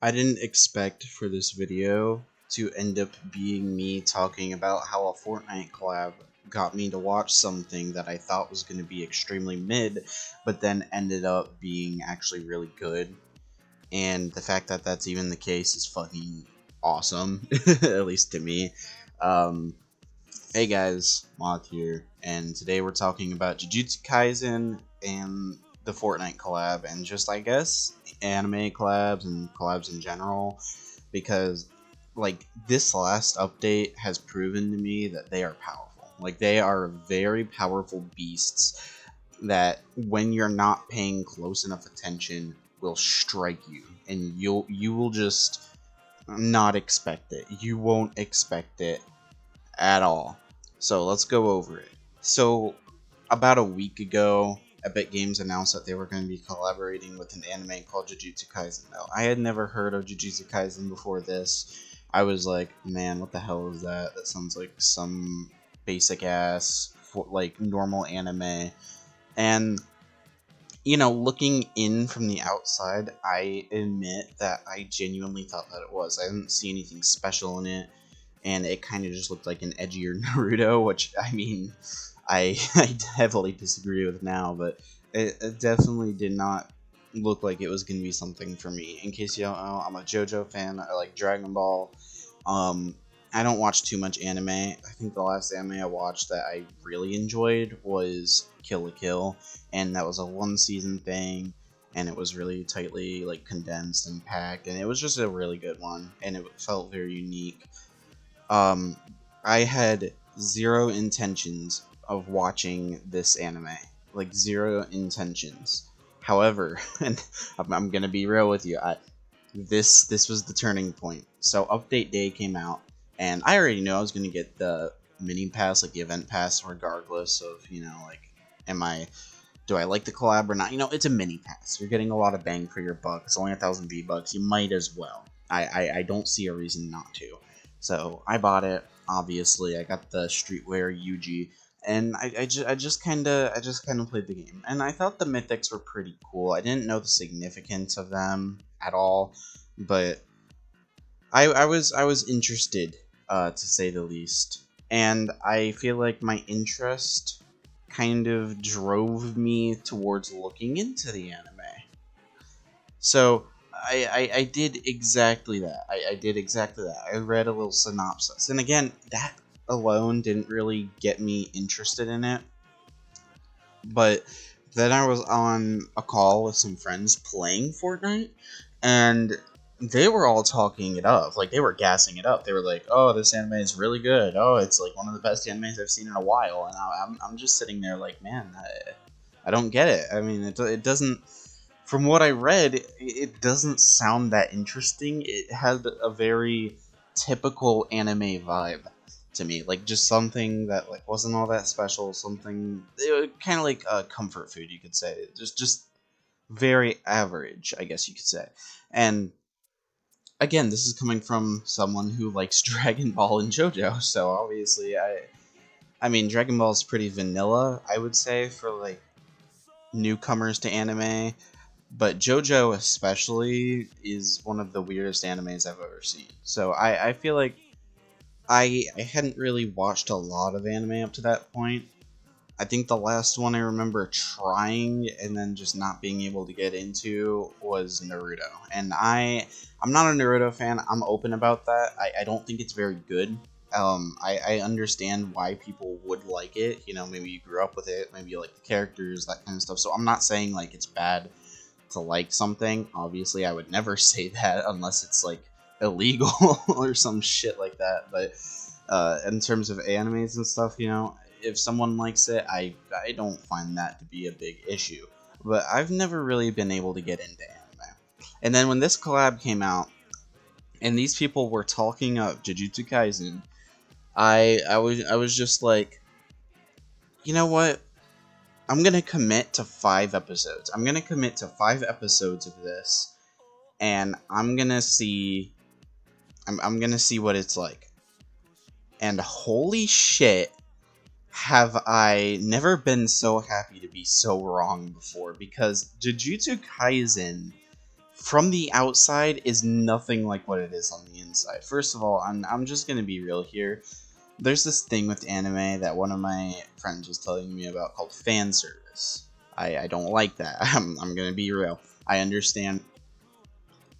I didn't expect for this video to end up being me talking about how a Fortnite collab got me to watch something that I thought was going to be extremely mid, but then ended up being actually really good. And the fact that that's even the case is fucking awesome, at least to me. Um, hey guys, Moth here, and today we're talking about Jujutsu Kaisen and the Fortnite collab, and just, I guess, anime collabs and collabs in general, because, like, this last update has proven to me that they are powerful. Like, they are very powerful beasts that, when you're not paying close enough attention, will strike you, and you will just not expect it. You won't expect it at all. So let's go over it. So about a week ago, Epic Games announced that they were going to be collaborating with an anime called Jujutsu Kaisen. Now, I had never heard of Jujutsu Kaisen before this. I was like, man, what the hell is that? That sounds like some basic ass, like, normal anime. And, you know, looking in from the outside, I admit that I genuinely thought that it was. I didn't see anything special in it, and it kind of just looked like an edgier Naruto, which, I mean, I heavily disagree with now, but it definitely did not look like it was going to be something for me. In case you don't know, I'm a JoJo fan. I like Dragon Ball. Um, I don't watch too much anime. I think the last anime I watched that I really enjoyed was Kill la Kill, and that was a one-season thing, and it was really tightly, like, condensed and packed, and it was just a really good one, and it felt very unique. um, I had zero intentions of watching this anime. Like, zero intentions. However, and I'm gonna be real with you, this was the turning point. So Update Day came out, and I already knew I was gonna get the mini pass, like the event pass, regardless of, you know, like, do I like the collab or not? You know, it's a mini pass. You're getting a lot of bang for your buck. It's only 1,000 V-Bucks. You might as well. I don't see a reason not to. So I bought it. Obviously, I got the streetwear Yuji, and I just kind of played the game, and I thought the mythics were pretty cool. I didn't know the significance of them at all, but I was interested, to say the least, and I feel like my interest kind of drove me towards looking into the anime. So I did exactly that. I did exactly that. I read a little synopsis. And again, that alone didn't really get me interested in it. But then I was on a call with some friends playing Fortnite, and they were all talking it up. Like, they were gassing it up. They were like, oh, this anime is really good. Oh, it's like one of the best animes I've seen in a while. And I'm just sitting there like, man, I don't get it. I mean, it doesn't. From what I read, it doesn't sound that interesting. It had a very typical anime vibe to me, like, just something that, like, wasn't all that special. Something kind of like comfort food, you could say. Just very average, I guess you could say. And again, this is coming from someone who likes Dragon Ball and JoJo, so obviously I mean, Dragon Ball is pretty vanilla, I would say, for, like, newcomers to anime. But JoJo especially is one of the weirdest animes I've ever seen. So I feel like I hadn't really watched a lot of anime up to that point. I think the last one I remember trying and then just not being able to get into was Naruto. And I'm not a Naruto fan. I'm open about that. I don't think it's very good. I understand why people would like it. You know, maybe you grew up with it. Maybe you like the characters, that kind of stuff. So I'm not saying, like, it's bad to like something. Obviously, I would never say that unless it's, like, illegal or some shit like that. But in terms of animes and stuff, you know, if someone likes it, I don't find that to be a big issue. But I've never really been able to get into anime. And then when this collab came out, and these people were talking up Jujutsu Kaisen, I was just like, you know what? I'm gonna commit to 5 episodes. I'm gonna commit to 5 episodes of this, and I'm gonna see. I'm gonna see what it's like. And holy shit, have I never been so happy to be so wrong before, because Jujutsu Kaisen from the outside is nothing like what it is on the inside. First of all, I'm just gonna be real here. There's this thing with anime that one of my friends was telling me about called fan service. I don't like that. I'm gonna be real. I understand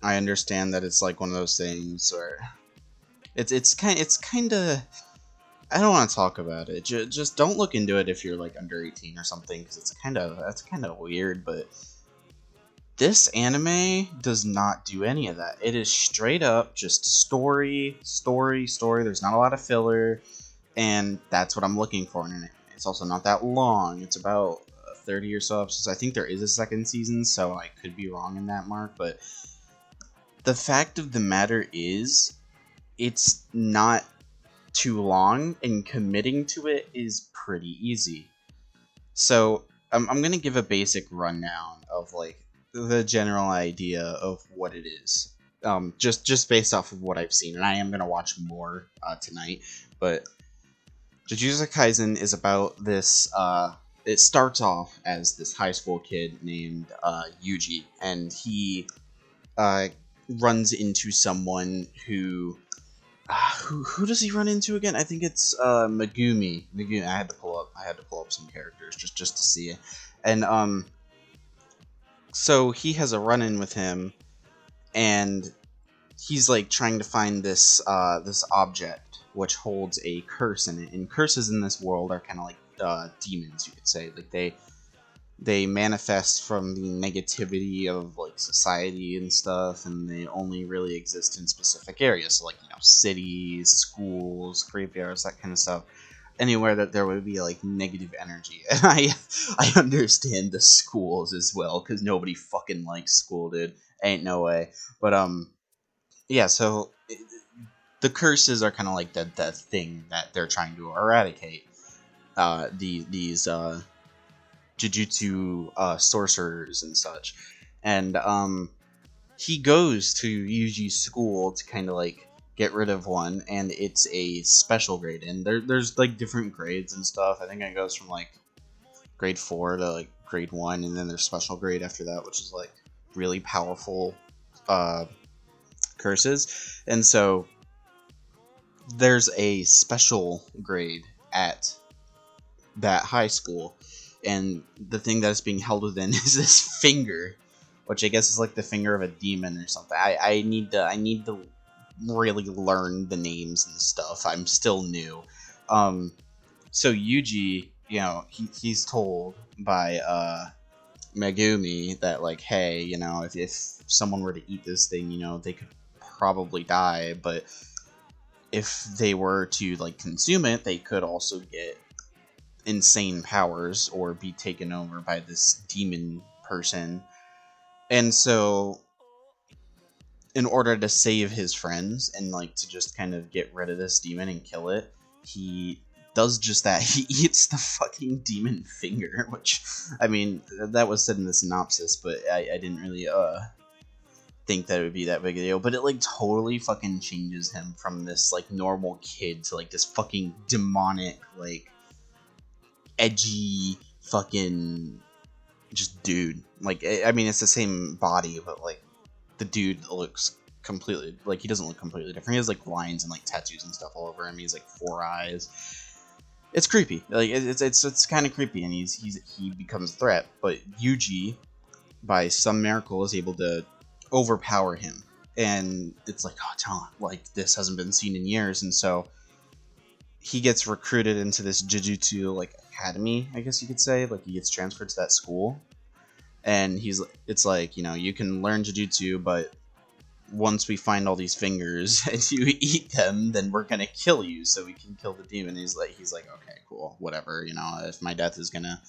that it's like one of those things where it's kind of, I don't want to talk about it. Just don't look into it if you're like under 18 or something, because that's kind of weird. But this anime does not do any of that. It is straight up just story, story, story. There's not a lot of filler, and that's what I'm looking for in an anime. It's also not that long. It's about 30 or so episodes. I think there is a second season, so I could be wrong in that mark. But the fact of the matter is, it's not too long, and committing to it is pretty easy. So I'm gonna give a basic rundown of like the general idea of what it is, just based off of what I've seen, and I am gonna watch more tonight. But Jujutsu Kaisen is about this. It starts off as this high school kid named Yuji, and he runs into someone who does he run into again? I think it's Megumi. Megumi. I had to pull up some characters just to see it. And so he has a run-in with him, and he's like trying to find this this object which holds a curse in it. And curses in this world are kind of like demons, you could say. Like they manifest from the negativity of like society and stuff, and they only really exist in specific areas, so like, you know, cities, schools, graveyards, that kind of stuff. Anywhere that there would be like negative energy. And I understand the schools as well, because nobody fucking likes school, dude. Ain't no way. But yeah, so the curses are kind of like the thing that they're trying to eradicate. These Jujutsu sorcerers and such. And he goes to Yuji's school to kind of like get rid of one, and it's a special grade. And there's like different grades and stuff. I think it goes from like grade 4 to like grade 1, and then there's special grade after that, which is like really powerful curses. And so there's a special grade at that high school, and the thing that's being held within is this finger, which I guess is like the finger of a demon or something. I need to really learn the names and stuff. I'm still new. So Yuji, you know, he's told by Megumi that like, hey, you know, if someone were to eat this thing, you know, they could probably die, but if they were to like consume it, they could also get insane powers or be taken over by this demon person. And so in order to save his friends and like to just kind of get rid of this demon and kill it, he does just that. He eats the fucking demon finger, which, I mean, that was said in the synopsis, but I didn't really think that it would be that big a deal. But it like totally fucking changes him from this like normal kid to like this fucking demonic, like edgy fucking just dude. Like, I mean, it's the same body, but like the dude looks completely, like, he doesn't look completely different. He has like lines and like tattoos and stuff all over him. He's like 4 eyes. It's creepy. Like, it's kind of creepy, and he becomes a threat. But Yuji, by some miracle, is able to overpower him, and it's like, oh, tell him, like, this hasn't been seen in years. And so he gets recruited into this Jujutsu like academy, I guess you could say. Like, he gets transferred to that school, and it's like, you know, you can learn Jujutsu, but once we find all these fingers and you eat them, then we're gonna kill you so we can kill the demon. He's like, okay, cool, whatever, you know, if my death is gonna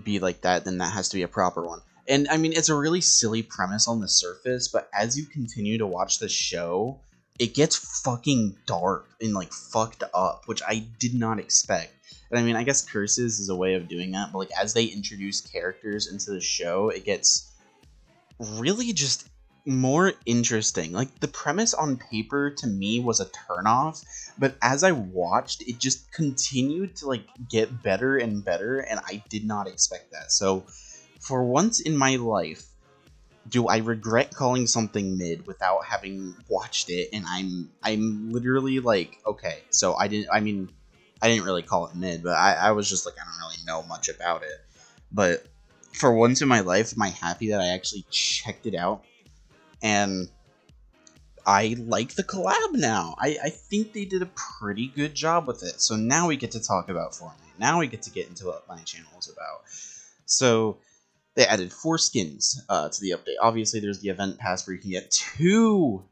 be like that, then that has to be a proper one. And I mean, it's a really silly premise on the surface, but as you continue to watch the show, it gets fucking dark and like fucked up, which I did not expect. And I mean, I guess curses is a way of doing that, but like as they introduce characters into the show, it gets really just more interesting. Like, the premise on paper to me was a turnoff, but as I watched, it just continued to like get better and better, and I did not expect that. So for once in my life, do I regret calling something mid without having watched it? And I'm literally like, okay, so I didn't really call it mid, but I was just like, I don't really know much about it. But for once in my life, am I happy that I actually checked it out? And I like the collab now. I think they did a pretty good job with it. So now we get to talk about Fortnite. Now we get to get into what my channel is about. So they added 4 skins to the update. Obviously, there's the event pass where you can get 2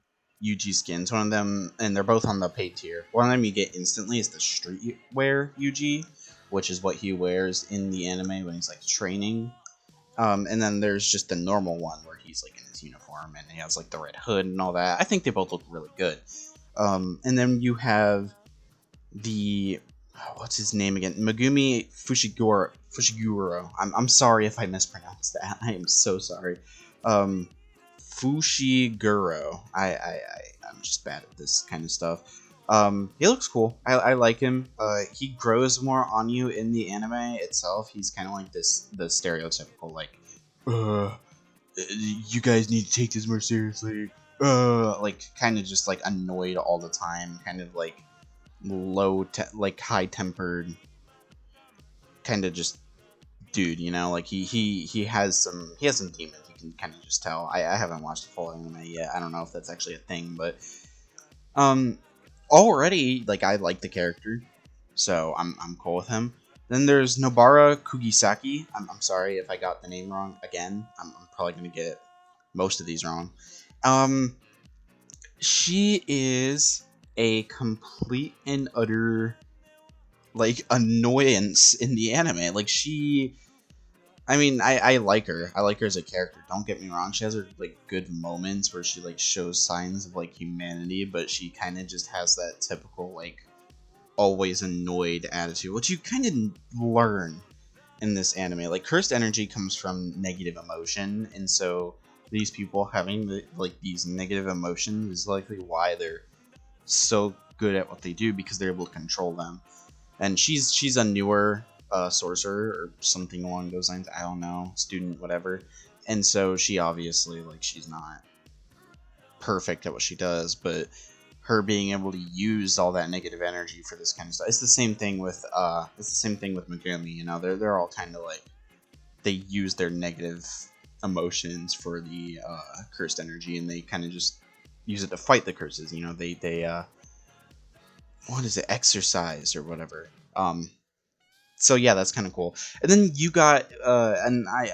UG skins. One of them, and they're both on the paid tier. One of them you get instantly is the streetwear UG, which is what he wears in the anime when he's like training. And then there's just the normal one where he's like in his uniform and he has like the red hood and all that. I think they both look really good. And then you have the what's his name again? Megumi Fushiguro. I'm sorry if I mispronounced that. I am so sorry. Fushiguro. I'm just bad at this kind of stuff. He looks cool. I like him. He grows more on you in the anime itself. He's kind of like the stereotypical like, you guys need to take this more seriously. Like kind of just like annoyed all the time, kind of like like high tempered, kind of just dude. You know, like he has some demons. You can kind of just tell. I haven't watched the full anime yet. I don't know if that's actually a thing, but already like I like the character, so I'm cool with him. Then there's Nobara Kugisaki. I'm sorry if I got the name wrong again. I'm probably gonna get most of these wrong. She is a complete and utter like annoyance in the anime. Like I like her. I like her as a character. Don't get me wrong. She has her like good moments where she like shows signs of like humanity, but she kind of just has that typical like always annoyed attitude, which you kind of learn in this anime. Like cursed energy comes from negative emotion, and so these people having like these negative emotions is likely why they're so good at what they do, because they're able to control them. And she's a newer sorcerer or something along those lines. I don't know, student, whatever. And so she obviously like she's not perfect at what she does, but her being able to use all that negative energy for this kind of stuff. It's the same thing with Megumi. You know, they're all kind of like they use their negative emotions for the cursed energy, and they kind of just use it to fight the curses. You know, they what is it, exercise or whatever. So yeah, that's kind of cool. And then you got and I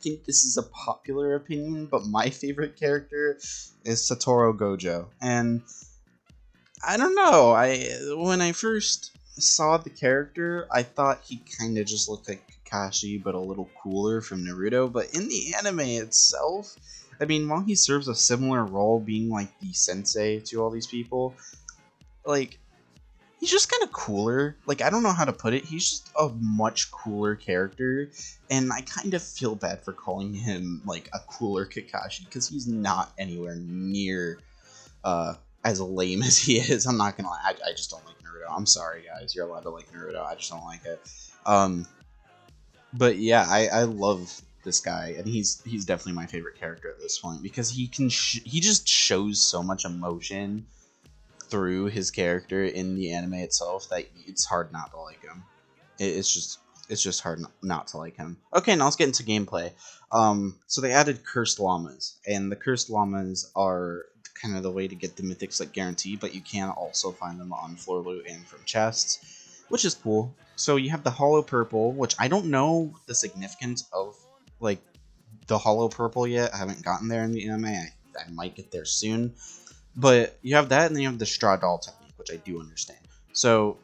think this is a popular opinion, but my favorite character is Satoru Gojo. And I don't know, when I first saw the character, I thought he kind of just looked like Kakashi, but a little cooler from Naruto. But in the anime itself, I mean, while he serves a similar role, being like the sensei to all these people, like he's just kind of cooler. Like, I don't know how to put it. He's just a much cooler character, and I kind of feel bad for calling him like a cooler Kakashi, because he's not anywhere near as lame as he is. I'm not gonna lie. I just don't like Naruto. I'm sorry, guys. You're allowed to like Naruto. I just don't like it. But yeah, I love this guy, and he's definitely my favorite character at this point, because he just shows so much emotion through his character in the anime itself that it's hard not to like him. It's just hard not to like him. Okay, now let's get into gameplay. So they added cursed llamas, and the cursed llamas are kind of the way to get the mythics like guarantee, but you can also find them on floor loot and from chests, which is cool. So you have the hollow purple, which I don't know the significance of like the hollow purple yet. I haven't gotten there in the anime. I might get there soon. But you have that, and then you have the straw doll technique, which I do understand. So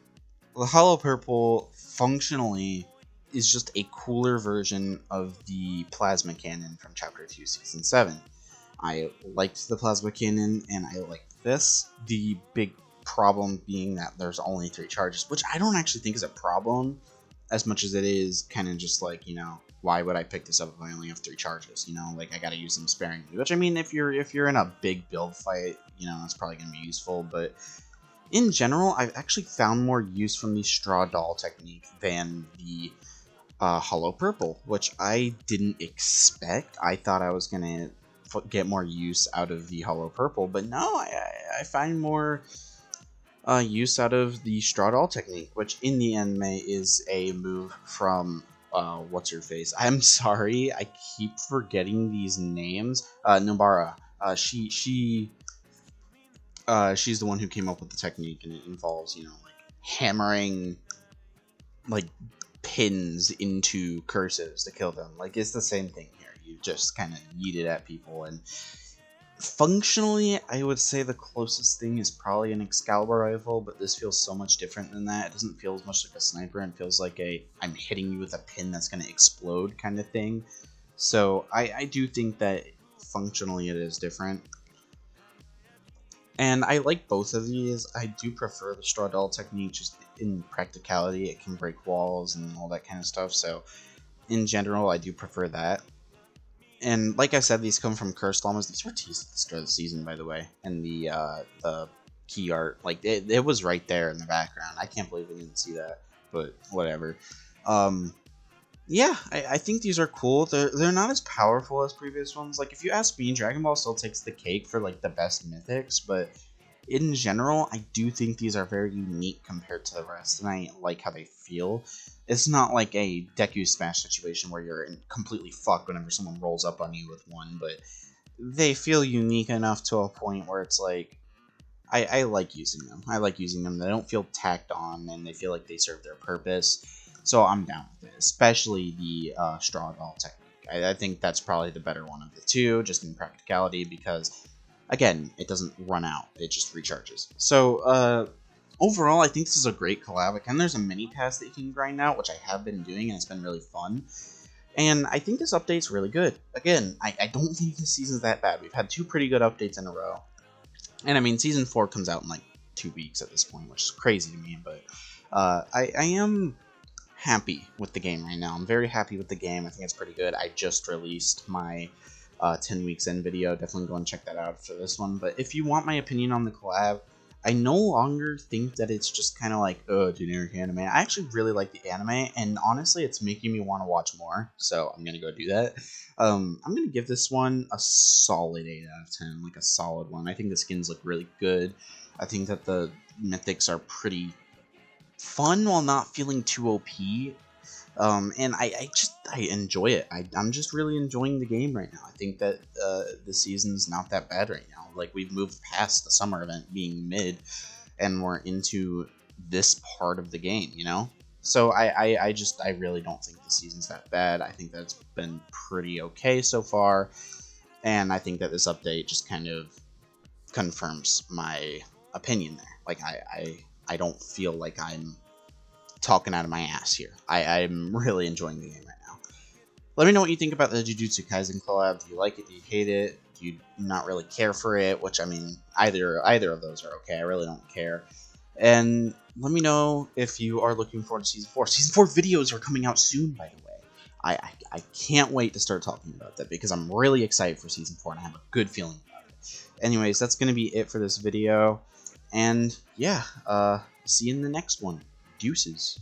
the hollow purple functionally is just a cooler version of the plasma cannon from Chapter 2, Season 7. I liked the plasma cannon, and I liked this. The big problem being that there's only 3 charges, which I don't actually think is a problem as much as it is kind of just like, you know, why would I pick this up if I only have 3 charges? You know, like I gotta use them sparingly. Which, I mean, if you're in a big build fight, you know, that's probably gonna be useful. But in general, I've actually found more use from the straw doll technique than the Hollow Purple, which I didn't expect. I thought I was gonna get more use out of the Hollow Purple, but no, I find more use out of the Straw Doll technique, which in the anime is a move from what's her face? I'm sorry, I keep forgetting these names. Nobara. She's the one who came up with the technique, and it involves, you know, like hammering like pins into curses to kill them. Like, it's the same thing here. You just kind of yeet it at people, and functionally, I would say the closest thing is probably an Excalibur rifle, but this feels so much different than that. It doesn't feel as much like a sniper, and feels like I'm hitting you with a pin that's going to explode kind of thing. So I do think that functionally it is different. And I like both of these. I do prefer the Straw Doll technique just in practicality. It can break walls and all that kind of stuff. So in general, I do prefer that. And like I said, these come from Cursed Llamas. These were teased at the start of the season, by the way. And the key art, like it was right there in the background. I can't believe we didn't see that, but whatever. Yeah, I think these are cool. They're not as powerful as previous ones. Like, if you ask me, Dragon Ball still takes the cake for like the best mythics, but in general, I do think these are very unique compared to the rest, and I like how they feel. It's not like a Deku Smash situation where you're completely fucked whenever someone rolls up on you with one, but they feel unique enough to a point where it's like, I like using them. I like using them. They don't feel tacked on, and they feel like they serve their purpose. So I'm down with it, especially the Straw Doll technique. I think that's probably the better one of the two, just in practicality, because, again, it doesn't run out. It just recharges. So, overall, I think this is a great collab. And there's a mini pass that you can grind out, which I have been doing, and it's been really fun. And I think this update's really good. Again, I don't think this season's that bad. We've had 2 pretty good updates in a row. And I mean, Season 4 comes out in like 2 weeks at this point, which is crazy to me, but I am happy with the game right now. I'm very happy with the game. I think it's pretty good. I just released my 10 weeks in video. Definitely go and check that out for this one. But if you want my opinion on the collab, I no longer think that it's just kind of like, oh, generic anime. I actually really like the anime, and honestly, it's making me want to watch more, so I'm going to go do that. I'm going to give this one a solid 8 out of 10, like a solid one. I think the skins look really good. I think that the mythics are pretty fun while not feeling too OP. And I enjoy it. I'm just really enjoying the game right now. I think that the season's not that bad right now. Like, we've moved past the summer event being mid, and we're into this part of the game, you know? So I really don't think the season's that bad. I think that it's been pretty okay so far, and I think that this update just kind of confirms my opinion there. Like, I don't feel like I'm talking out of my ass here. I'm really enjoying the game right now. Let me know what you think about the Jujutsu Kaisen collab. Do you like it? Do you hate it? Do you not really care for it? Which, I mean, either of those are okay. I really don't care. And let me know if you are looking forward to Season 4. Season 4 videos are coming out soon, by the way. I can't wait to start talking about that, because I'm really excited for Season 4, and I have a good feeling about it. Anyways, that's going to be it for this video. And, yeah, see you in the next one. Deuces.